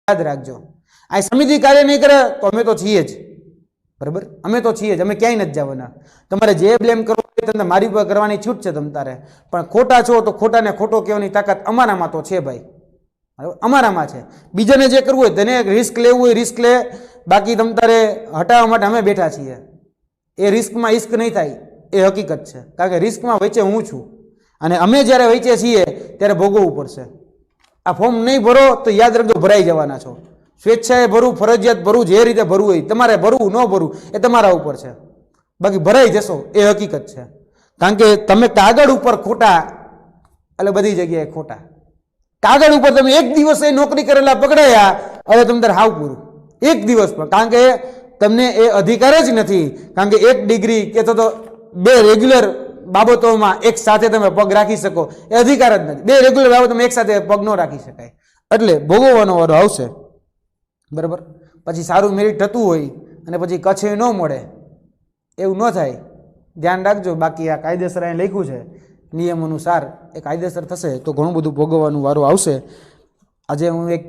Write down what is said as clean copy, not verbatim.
યાદ રાખજો. આ સમિતિ કાર્ય નહીં કરે તો અમે તો છીએ જ, બરાબર, અમે તો છીએ જ, અમે ક્યાંય નથી જવાના. તમારે જે બ્લેમ કરવો હોય તમને મારી ઉપર કરવાની છૂટ છે તમ તારે, પણ ખોટા છો તો ખોટાને ખોટો કહેવાની તાકાત અમારામાં તો છે ભાઈ, બરાબર, અમારામાં છે. બીજાને જે કરવું હોય તેને રિસ્ક લેવું હોય રિસ્ક લે, બાકી તમ તારે હટાવવા માટે અમે બેઠા છીએ. એ રિસ્કમાં ઇસ્ક નહીં થાય એ હકીકત છે, કારણ કે રિસ્કમાં વચ્ચે હું છું અને અમે જ્યારે વચ્ચે છીએ ત્યારે ભોગવવું પડશે. આ ફોર્મ નહીં ભરો તો યાદ રાખજો ભરાઈ જવાના છો. સ્વેચ્છાએ ભરવું, ફરજિયાત ભરવું, જે રીતે ભરવું હોય તમારે ભરવું, ન ભરવું એ તમારા ઉપર છે, બાકી ભરાઈ જશો એ હકીકત છે. કારણ કે તમે કાગળ ઉપર ખોટા, એટલે બધી જગ્યાએ ખોટા. કાગળ ઉપર તમે એક દિવસે નોકરી કરેલા પકડાયા, હવે તમે તારે હાવ પૂરું એક દિવસ પણ, કારણ કે તમને એ અધિકાર જ નથી. કારણ કે એક ડિગ્રી કે તો 2 રેગ્યુલર બાબતોમાં એક સાથે તમે પગ રાખી શકો એ અધિકાર જ નથી. 2 રેગ્યુલર બાબતોમાં એક સાથે પગ ન રાખી શકાય, એટલે ભોગવવાનો વારો આવશે, બરાબર. પછી સારું મેરિટ થતું હોય અને પછી કચ્છે ન મળે, એવું ન થાય, ધ્યાન રાખજો. બાકી આ કાયદેસર અહીં લખ્યું છે નિયમ અનુસાર, એ કાયદેસર થશે તો ઘણું બધું ભોગવવાનું વારો આવશે. આજે હું એક